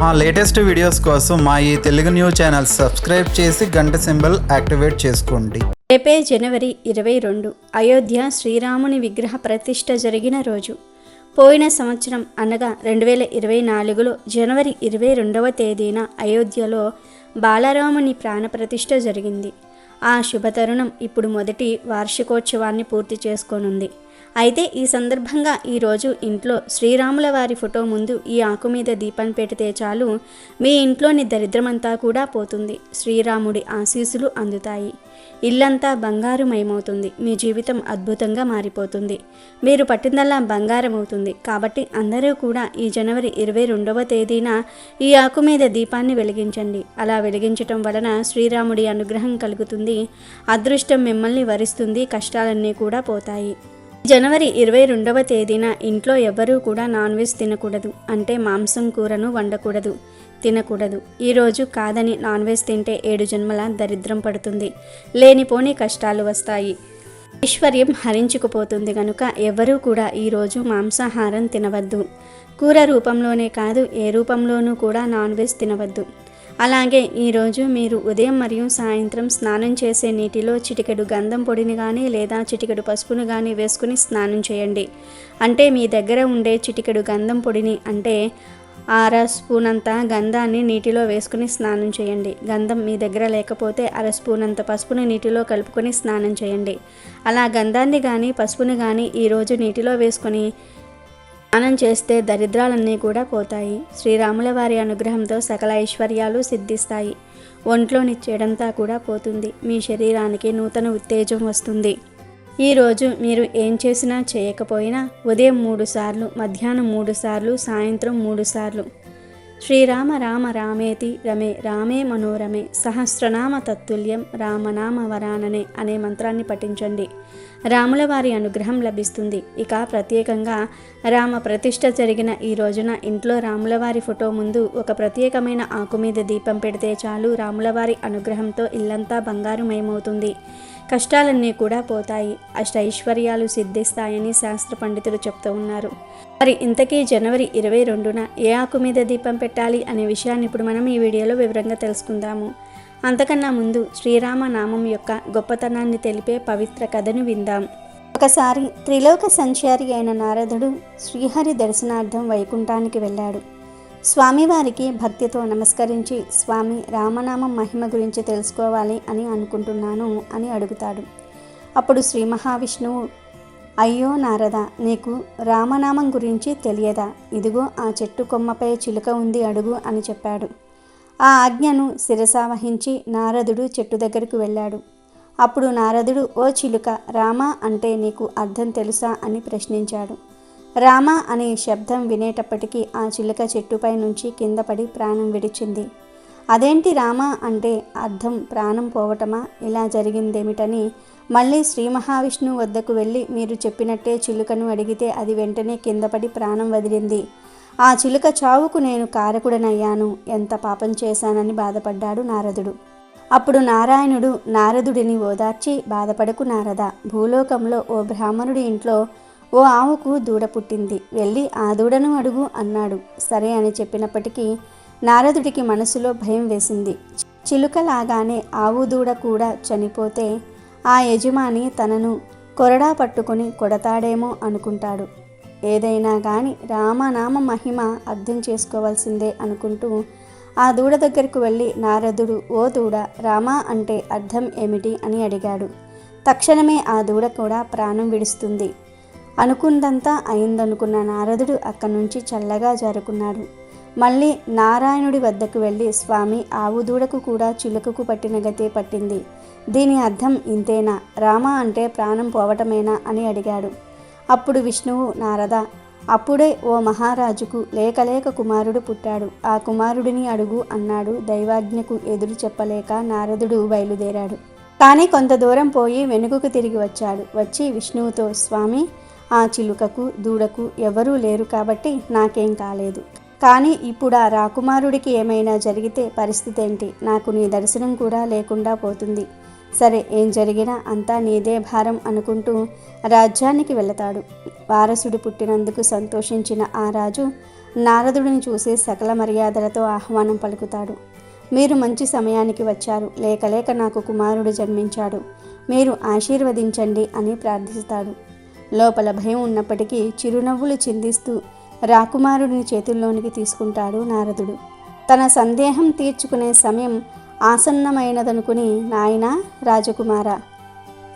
మా latest videos కోసం మా ఈ తెలుగు న్యూస్ ఛానల్ సబ్స్క్రైబ్ చేసి గంట సింబల్ యాక్టివేట్ చేసుకోండి. రేపే జనవరి 22 అయోధ్య శ్రీరాముని విగ్రహ ప్రతిష్ఠ జరిగిన రోజు. పోయిన సంవత్సరం అనగా 2024లో జనవరి 22వ తేదీన అయోధ్యలో బాలరాముని ప్రాణప్రతిష్ఠ జరిగింది. ఆ శుభతరుణం ఇప్పుడు మొదటి వార్షికోత్సవాన్ని పూర్తి చేసుకోనుంది. అయితే ఈ సందర్భంగా ఈరోజు ఇంట్లో శ్రీరాముల వారి ఫోటో ముందు ఈ ఆకు మీద దీపం పెడితే చాలు మీ ఇంట్లోని దరిద్రమంతా కూడా పోతుంది. శ్రీరాముడి ఆశీస్సులు అందుతాయి. ఇల్లంతా బంగారుమయమవుతుంది. మీ జీవితం అద్భుతంగా మారిపోతుంది. మీరు పట్టిందల్లా బంగారం అవుతుంది. కాబట్టి అందరూ కూడా ఈ జనవరి 22వ తేదీన ఈ ఆకు మీద దీపాన్ని వెలిగించండి. అలా వెలిగించటం వలన శ్రీరాముడి అనుగ్రహం కలుగుతుంది. అదృష్టం మిమ్మల్ని వరిస్తుంది. కష్టాలన్నీ కూడా పోతాయి. జనవరి 22వ తేదీన ఇంట్లో ఎవ్వరూ కూడా నాన్ వెజ్ తినకూడదు. అంటే మాంసం కూరను వండకూడదు, తినకూడదు. ఈరోజు కాదని నాన్ వెజ్ తింటే 7 జన్మల దరిద్రం పడుతుంది. లేనిపోని కష్టాలు వస్తాయి. ఐశ్వర్యం హరించుకుపోతుంది. కనుక ఎవ్వరూ కూడా ఈరోజు మాంసాహారం తినవద్దు. కూర రూపంలోనే కాదు, ఏ రూపంలోనూ కూడా నాన్ వెజ్ తినవద్దు. అలాగే ఈరోజు మీరు ఉదయం మరియు సాయంత్రం స్నానం చేసే నీటిలో చిటికెడు గంధం పొడిని కానీ లేదా చిటికెడు పసుపును కానీ వేసుకుని స్నానం చేయండి. అంటే మీ దగ్గర ఉండే చిటికెడు గంధం పొడిని అంటే 1/2 స్పూన్ అంత గంధాన్ని నీటిలో వేసుకుని స్నానం చేయండి. గంధం మీ దగ్గర లేకపోతే 1/2 స్పూన్ అంత పసుపుని నీటిలో కలుపుకొని స్నానం చేయండి. అలా గంధాన్ని కానీ పసుపుని కానీ ఈరోజు నీటిలో వేసుకొని స్నానం చేస్తే దరిద్రాలన్నీ కూడా పోతాయి. శ్రీరాముల వారి అనుగ్రహంతో సకల ఐశ్వర్యాలు సిద్ధిస్తాయి. ఒంట్లోని చెడంతా కూడా పోతుంది. మీ శరీరానికి నూతన ఉత్తేజం వస్తుంది. ఈరోజు మీరు ఏం చేసినా చేయకపోయినా ఉదయం 3 సార్లు, మధ్యాహ్నం 3 సార్లు, సాయంత్రం 3 సార్లు శ్రీరామ రామ రామేతి రమే రామే మనోరమే సహస్రనామ తత్తుల్యం రామనామ వరాననే అనే మంత్రాన్ని పఠించండి. రాముల వారి అనుగ్రహం లభిస్తుంది. ఇక ప్రత్యేకంగా రామ ప్రతిష్ఠ జరిగిన ఈ రోజున ఇంట్లో రాముల వారి ఫోటో ముందు ఒక ప్రత్యేకమైన ఆకు మీద దీపం పెడితే చాలు రాముల వారి అనుగ్రహంతో ఇల్లంతా బంగారుమయమవుతుంది. కష్టాలన్నీ కూడా పోతాయి. అష్టైశ్వర్యాలు సిద్ధిస్తాయని శాస్త్ర పండితులు చెప్తూ ఉన్నారు. మరి ఇంతకీ జనవరి 22న ఏ ఆకు మీద దీపం పెట్టాలి అనే విషయాన్ని ఇప్పుడు మనం ఈ వీడియోలో వివరంగా తెలుసుకుందాము. అంతకన్నా ముందు శ్రీరామ నామం యొక్క గొప్పతనాన్ని తెలిపే పవిత్ర కథను విందాం. ఒకసారి త్రిలోక సంచారి అయిన నారదుడు శ్రీహరి దర్శనార్థం వైకుంఠానికి వెళ్ళాడు. స్వామివారికి భక్తితో నమస్కరించి, స్వామి రామనామం మహిమ గురించి తెలుసుకోవాలి అని అనుకుంటున్నాను అని అడుగుతాడు. అప్పుడు శ్రీ మహావిష్ణువు, అయ్యో నారద, నీకు రామనామం గురించి తెలియదా? ఇదిగో ఆ చెట్టు కొమ్మపై చిలుక ఉంది, అడుగు అని చెప్పాడు. ఆ ఆజ్ఞను శిరసావహించి నారదుడు చెట్టు దగ్గరకు వెళ్ళాడు. అప్పుడు నారదుడు, ఓ చిలుక, రామ అంటే నీకు అర్థం తెలుసా అని ప్రశ్నించాడు. రామ అనే శబ్దం వినేటప్పటికీ ఆ చిలుక చెట్టుపై నుంచి కింద పడి ప్రాణం విడిచింది. అదేంటి రామ అంటే అర్థం ప్రాణం పోవటమా? ఇలా జరిగిందేమిటని మళ్ళీ శ్రీ మహావిష్ణువు వద్దకు వెళ్ళి మీరు చెప్పినట్టే చిలుకను అడిగితే అది వెంటనే కింద పడి ప్రాణం వదిలింది. ఆ చిలుక చావుకు నేను కారకుడనయ్యాను. ఎంత పాపం చేశానని బాధపడ్డాడు నారదుడు. అప్పుడు నారాయణుడు నారదుడిని ఓదార్చి, బాధపడకు నారద, భూలోకంలో ఓ బ్రాహ్మణుడి ఇంట్లో ఓ ఆవుకు దూడ పుట్టింది. వెళ్ళి ఆ దూడను అడుగు అన్నాడు. సరే అని చెప్పినప్పటికీ నారదుడికి మనసులో భయం వేసింది. చిలుకలాగానే ఆవు దూడ కూడా చనిపోతే ఆ యజమాని తనను కొరడా పట్టుకొని కొడతాడేమో అనుకుంటాడు. ఏదైనా కానీ రామనామ మహిమ అర్థం చేసుకోవాల్సిందే అనుకుంటూ ఆ దూడ దగ్గరకు వెళ్ళి నారదుడు, ఓ దూడ, రామ అంటే అర్థం ఏమిటి అని అడిగాడు. తక్షణమే ఆ దూడ కూడా ప్రాణం విడుస్తుంది. అనుకుందంతా అయిందనుకున్న నారదుడు అక్కడి నుంచి చల్లగా జారుకున్నాడు. మళ్ళీ నారాయణుడి వద్దకు వెళ్ళి, స్వామి, ఆవు దూడకు కూడా చిలుకకు పట్టిన గతే పట్టింది. దీని అర్థం ఇంతేనా? రామ అంటే ప్రాణం పోవటమేనా అని అడిగాడు. అప్పుడు విష్ణువు, నారద, అప్పుడే ఓ మహారాజుకు లేక కుమారుడు పుట్టాడు. ఆ కుమారుడిని అడుగు అన్నాడు. దైవాజ్ఞకు ఎదురు చెప్పలేక నారదుడు బయలుదేరాడు. కానీ కొంత దూరం పోయి వెనుకకు తిరిగి వచ్చాడు. వచ్చి విష్ణువుతో, స్వామి, ఆ చిలుకకు దూడకు ఎవరూ లేరు కాబట్టి నాకేం కాలేదు. కానీ ఇప్పుడు ఆ రాకుమారుడికి ఏమైనా జరిగితే పరిస్థితి ఏంటి? నాకు నీ దర్శనం కూడా లేకుండా పోతుంది. సరే, ఏం జరిగినా అంతా నీదే భారం అనుకుంటూ రాజ్యానికి వెళతాడు. వారసుడు పుట్టినందుకు సంతోషించిన ఆ రాజు నారదుడిని చూసి సకల మర్యాదలతో ఆహ్వానం పలుకుతాడు. మీరు మంచి సమయానికి వచ్చారు. లేక లేక నాకు కుమారుడు జన్మించాడు. మీరు ఆశీర్వదించండి అని ప్రార్థిస్తాడు. లోపల భయం ఉన్నప్పటికీ చిరునవ్వులు చిందిస్తూ రాకుమారుడిని చేతుల్లోనికి తీసుకుంటాడు నారదుడు. తన సందేహం తీర్చుకునే సమయం ఆసన్నమైనదనుకుని, నాయనా రాజకుమార,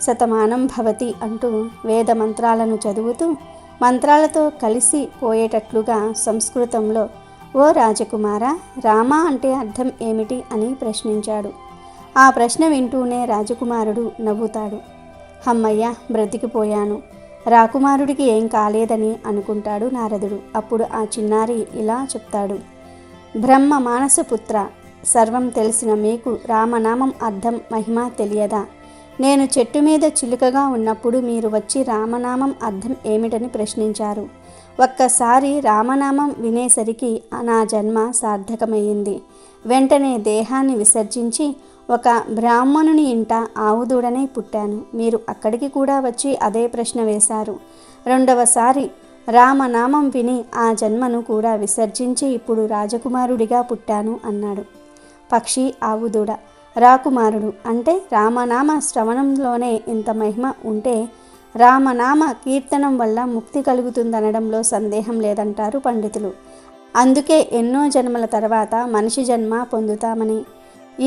శతమానం భవతి అంటూ వేద మంత్రాలను చదువుతూ మంత్రాలతో కలిసి పోయేటట్లుగా సంస్కృతంలో, ఓ రాజకుమార, రామ అంటే అర్థం ఏమిటి అని ప్రశ్నించాడు. ఆ ప్రశ్న వింటూనే రాజకుమారుడు నవ్వుతాడు. హమ్మయ్య, బ్రతికిపోయాను, రాకుమారుడికి ఏం కాలేదని అనుకుంటాడు నారదుడు. అప్పుడు ఆ చిన్నారి ఇలా చెప్తాడు. బ్రహ్మ మానసపుత్ర, సర్వం తెలిసిన మీకు రామనామం అర్థం మహిమ తెలియదా? నేను చెట్టు మీద చిలుకగా ఉన్నప్పుడు మీరు వచ్చి రామనామం అర్థం ఏమిటని ప్రశ్నించారు. ఒక్కసారి రామనామం వినేసరికి నా జన్మ సార్థకమయ్యింది. వెంటనే దేహాన్ని విసర్జించి ఒక బ్రాహ్మణుని ఇంట ఆవుదూడనే పుట్టాను. మీరు అక్కడికి కూడా వచ్చి అదే ప్రశ్న వేశారు. రెండవసారి రామనామం విని ఆ జన్మను కూడా విసర్జించి ఇప్పుడు రాజకుమారుడిగా పుట్టాను అన్నాడు. పక్షి, ఆవుదూడ, రాకుమారుడు అంటే రామనామ శ్రవణంలోనే ఇంత మహిమ ఉంటే రామనామ కీర్తనం వల్ల ముక్తి కలుగుతుందనడంలో సందేహం లేదంటారు పండితులు. అందుకే ఎన్నో జన్మల తర్వాత మనిషి జన్మ పొందుతామని,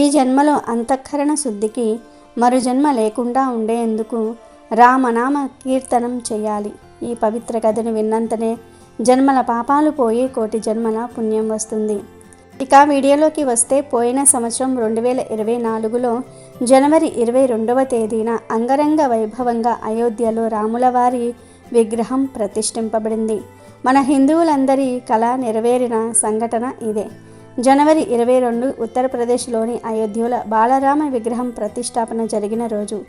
ఈ జన్మలో అంతఃకరణ శుద్ధికి మరు జన్మ లేకుండా ఉండేందుకు రామనామ కీర్తనం చేయాలి. ఈ పవిత్ర కథను విన్నంతనే జన్మల పాపాలు పోయి కోటి జన్మల పుణ్యం వస్తుంది. ఇక వీడియోలోకి వస్తే, పోయిన సంవత్సరం 2024లో జనవరి 22వ తేదీన అంగరంగ వైభవంగా అయోధ్యలో రాములవారి విగ్రహం ప్రతిష్ఠింపబడింది. మన హిందువులందరి కళ నెరవేరిన సంఘటన ఇదే. జనవరి 22 ఉత్తరప్రదేశ్లోని అయోధ్యలో బాలరామ విగ్రహం ప్రతిష్టాపన జరిగిన రోజు.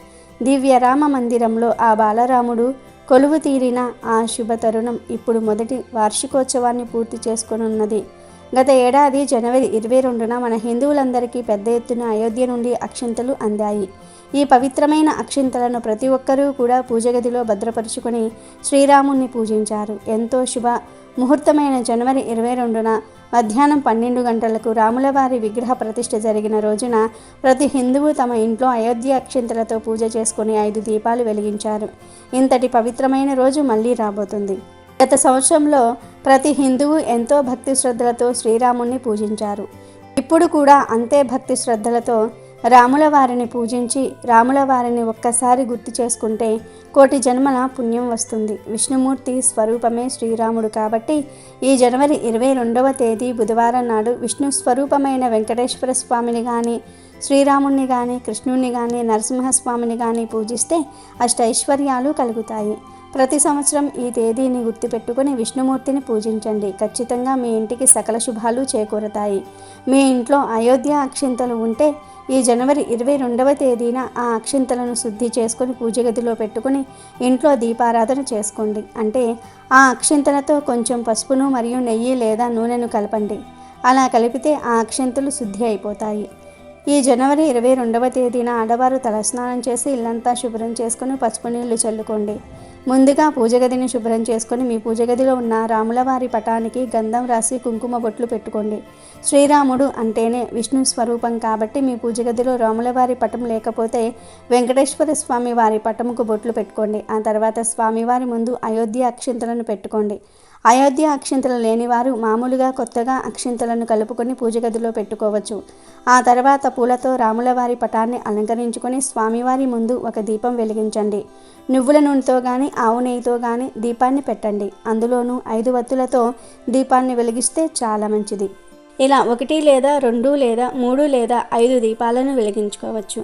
దివ్య రామ మందిరంలో ఆ బాలరాముడు కొలువు తీరిన ఆ శుభ తరుణం ఇప్పుడు మొదటి వార్షికోత్సవాన్ని పూర్తి చేసుకొనున్నది. గత ఏడాది జనవరి 22న మన హిందువులందరికీ పెద్ద ఎత్తున అయోధ్య నుండి అక్షింతలు అందాయి. ఈ పవిత్రమైన అక్షింతలను ప్రతి ఒక్కరూ కూడా పూజగదిలో భద్రపరుచుకొని శ్రీరాముణ్ణి పూజించారు. ఎంతో శుభ ముహూర్తమైన జనవరి 22న మధ్యాహ్నం 12 గంటలకు రాములవారి విగ్రహ ప్రతిష్ఠ జరిగిన రోజున ప్రతి హిందువు తమ ఇంట్లో అయోధ్య అక్షింతలతో పూజ చేసుకుని 5 దీపాలు వెలిగించారు. ఇంతటి పవిత్రమైన రోజు మళ్ళీ రాబోతుంది. గత సంవత్సరంలో ప్రతి హిందువు ఎంతో భక్తి శ్రద్ధలతో శ్రీరాముణ్ణి పూజించారు. ఇప్పుడు కూడా అంతే భక్తి శ్రద్ధలతో రాముల వారిని పూజించి రాముల వారిని ఒక్కసారి గుర్తు చేసుకుంటే కోటి జన్మల పుణ్యం వస్తుంది. విష్ణుమూర్తి స్వరూపమే శ్రీరాముడు కాబట్టి ఈ జనవరి 22వ తేదీ బుధవారం నాడు విష్ణు స్వరూపమైన వెంకటేశ్వర స్వామిని కానీ, శ్రీరాముణ్ణి కానీ, కృష్ణుణ్ణి కానీ, నరసింహస్వామిని కానీ పూజిస్తే అష్టైశ్వర్యాలు కలుగుతాయి. ప్రతి సంవత్సరం ఈ తేదీని గుర్తుపెట్టుకుని విష్ణుమూర్తిని పూజించండి. ఖచ్చితంగా మీ ఇంటికి సకల శుభాలు చేకూరతాయి. మీ ఇంట్లో అయోధ్య అక్షింతలు ఉంటే ఈ జనవరి 22వ తేదీన ఆ అక్షింతలను శుద్ధి చేసుకొని పూజగదిలో పెట్టుకుని ఇంట్లో దీపారాధన చేసుకోండి. అంటే ఆ అక్షింతలతో కొంచెం పసుపును మరియు నెయ్యి లేదా నూనెను కలపండి. అలా కలిపితే ఆ అక్షింతలు శుద్ధి అయిపోతాయి. ఈ జనవరి 22వ తేదీన ఆడవారు తలస్నానం చేసి ఇల్లంతా శుభ్రం చేసుకుని పసుపు నీళ్లు చల్లుకోండి. ముందుగా పూజగదిని శుభ్రం చేసుకొని మీ పూజగదిలో ఉన్న రాములవారి పటానికి గంధం రాసి కుంకుమ బొట్లు పెట్టుకోండి. శ్రీరాముడు అంటేనే విష్ణు స్వరూపం కాబట్టి మీ పూజగదిలో రాములవారి పటం లేకపోతే వెంకటేశ్వర స్వామి వారి పటముకు బొట్లు పెట్టుకోండి. ఆ తర్వాత స్వామివారి ముందు అయోధ్య అక్షింతలను పెట్టుకోండి. అయోధ్య అక్షింతలు లేనివారు మామూలుగా కొత్తగా అక్షింతలను కలుపుకొని పూజగదిలో పెట్టుకోవచ్చు. ఆ తర్వాత పూలతో రాములవారి పటాన్ని అలంకరించుకొని స్వామివారి ముందు ఒక దీపం వెలిగించండి. నువ్వుల నూనెతో కానీ ఆవు నెయ్యితో కానీ దీపాన్ని పెట్టండి. అందులోనూ 5 వత్తులతో దీపాన్ని వెలిగిస్తే చాలా మంచిది. ఇలా 1 లేదా 2 లేదా 3 లేదా 5 దీపాలను వెలిగించుకోవచ్చు.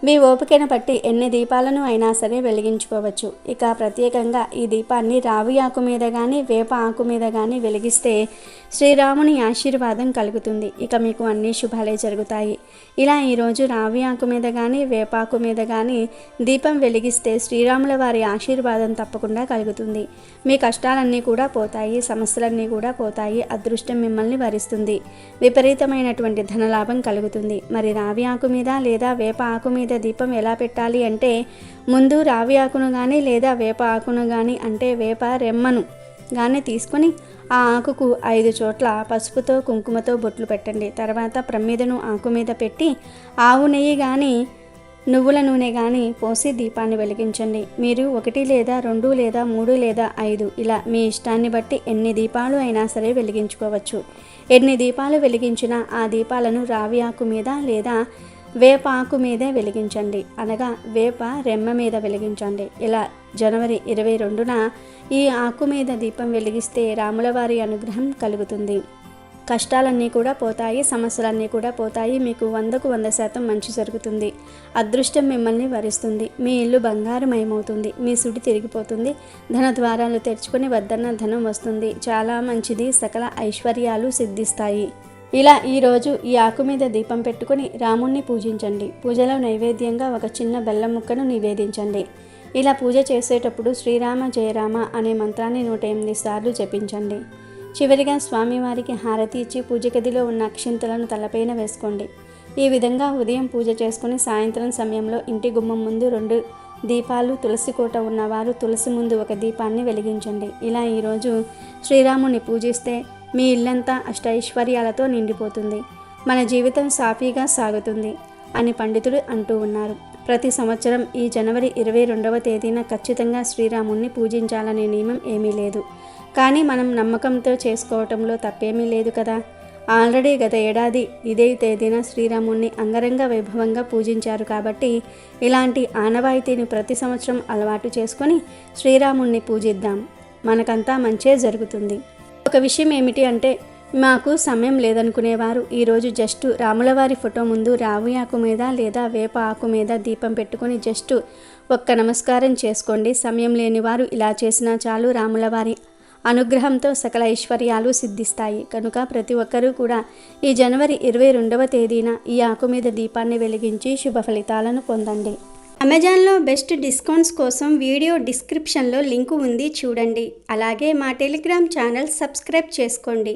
మీ ఓపికను బట్టి ఎన్ని దీపాలను అయినా సరే వెలిగించుకోవచ్చు. ఇక ప్రత్యేకంగా ఈ దీపాన్ని రావి ఆకు మీద కానీ వేప ఆకు మీద కానీ వెలిగిస్తే శ్రీరాముని ఆశీర్వాదం కలుగుతుంది. ఇక మీకు అన్ని శుభాలే జరుగుతాయి. ఇలా ఈరోజు రావి ఆకు మీద కానీ వేపాకు మీద కానీ దీపం వెలిగిస్తే శ్రీరాముల వారి ఆశీర్వాదం తప్పకుండా కలుగుతుంది. మీ కష్టాలన్నీ కూడా పోతాయి, సమస్యలన్నీ కూడా పోతాయి, అదృష్టం మిమ్మల్ని వరిస్తుంది, విపరీతమైనటువంటి ధనలాభం కలుగుతుంది. మరి రావి ఆకు మీద లేదా వేప ఆకు మీద దీపం ఎలా పెట్టాలి అంటే, ముందు రావి ఆకును కానీ లేదా వేప ఆకును కానీ, అంటే వేప రెమ్మను గానే తీసుకొని ఆ ఆకుకు 5 చోట్ల పసుపుతో కుంకుమతో బొట్లు పెట్టండి. తర్వాత ప్రమిదను ఆకు మీద పెట్టి ఆవు నెయ్యి కానీ నువ్వుల నూనె కానీ పోసి దీపాన్ని వెలిగించండి. మీరు 1 లేదా 2 లేదా 3 లేదా 5 ఇలా మీ ఇష్టాన్ని బట్టి ఎన్ని దీపాలు అయినా సరే వెలిగించుకోవచ్చు. ఎన్ని దీపాలు వెలిగించినా ఆ దీపాలను రావి ఆకు మీద లేదా వేప ఆకు మీదే వెలిగించండి, అనగా వేప రెమ్మ మీద వెలిగించండి. ఇలా జనవరి 22న ఈ ఆకు మీద దీపం వెలిగిస్తే రాములవారి అనుగ్రహం కలుగుతుంది. కష్టాలన్నీ కూడా పోతాయి, సమస్యలన్నీ కూడా పోతాయి. మీకు 100కు 100% మంచి జరుగుతుంది. అదృష్టం మిమ్మల్ని వరిస్తుంది. మీ ఇల్లు బంగారమయమవుతుంది. మీ సుడి తిరిగిపోతుంది. ధన ద్వారాలు తెరుచుకొని వద్దన్న ధనం వస్తుంది. చాలా మంచిది. సకల ఐశ్వర్యాలు సిద్ధిస్తాయి. ఇలా ఈరోజు ఈ ఆకు మీద దీపం పెట్టుకుని రాముణ్ణి పూజించండి. పూజలో నైవేద్యంగా ఒక చిన్న బెల్లం ముక్కను నివేదించండి. ఇలా పూజ చేసేటప్పుడు శ్రీరామ జయరామ అనే మంత్రాన్ని 108 సార్లు జపించండి. చివరిగా స్వామివారికి హారతి ఇచ్చి పూజ గదిలో ఉన్న అక్షింతలను తలపైన వేసుకోండి. ఈ విధంగా ఉదయం పూజ చేసుకుని సాయంత్రం సమయంలో ఇంటి గుమ్మం ముందు 2 దీపాలు, తులసి కోట ఉన్నవారు తులసి ముందు 1 దీపాన్ని వెలిగించండి. ఇలా ఈరోజు శ్రీరాముని పూజిస్తే మీ ఇల్లంతా అష్టైశ్వర్యాలతో నిండిపోతుంది. మన జీవితం సాఫీగా సాగుతుంది అని పండితులు అంటూ ఉన్నారు. ప్రతి సంవత్సరం ఈ జనవరి 22వ తేదీన ఖచ్చితంగా శ్రీరాముణ్ణి పూజించాలనే నియమం ఏమీ లేదు. కానీ మనం నమ్మకంతో చేసుకోవటంలో తప్పేమీ లేదు కదా. ఆల్రెడీ గత ఏడాది ఇదే తేదీన శ్రీరాముణ్ణి అంగరంగ వైభవంగా పూజించారు. కాబట్టి ఇలాంటి ఆనవాయితీని ప్రతి సంవత్సరం అలవాటు చేసుకొని శ్రీరాముణ్ణి పూజిద్దాం. మనకంతా మంచే జరుగుతుంది. ఒక విషయం ఏమిటి అంటే, మాకు సమయం లేదనుకునేవారు ఈరోజు జస్ట్ రాములవారి ఫోటో ముందు రావి ఆకు మీద లేదా వేప ఆకు మీద దీపం పెట్టుకొని జస్ట్ ఒక్క నమస్కారం చేసుకోండి. సమయం లేని వారు ఇలా చేసినా చాలు. రాములవారి అనుగ్రహంతో సకల ఐశ్వర్యాలు సిద్ధిస్తాయి. కనుక ప్రతి ఒక్కరూ కూడా ఈ జనవరి 22వ తేదీన ఈ ఆకు మీద దీపాన్ని వెలిగించి శుభ ఫలితాలను పొందండి. అమెజాన్లో బెస్ట్ డిస్కౌంట్స్ కోసం వీడియో డిస్క్రిప్షన్లో లింకు ఉంది, చూడండి. అలాగే మా టెలిగ్రామ్ ఛానల్ సబ్స్క్రైబ్ చేసుకోండి.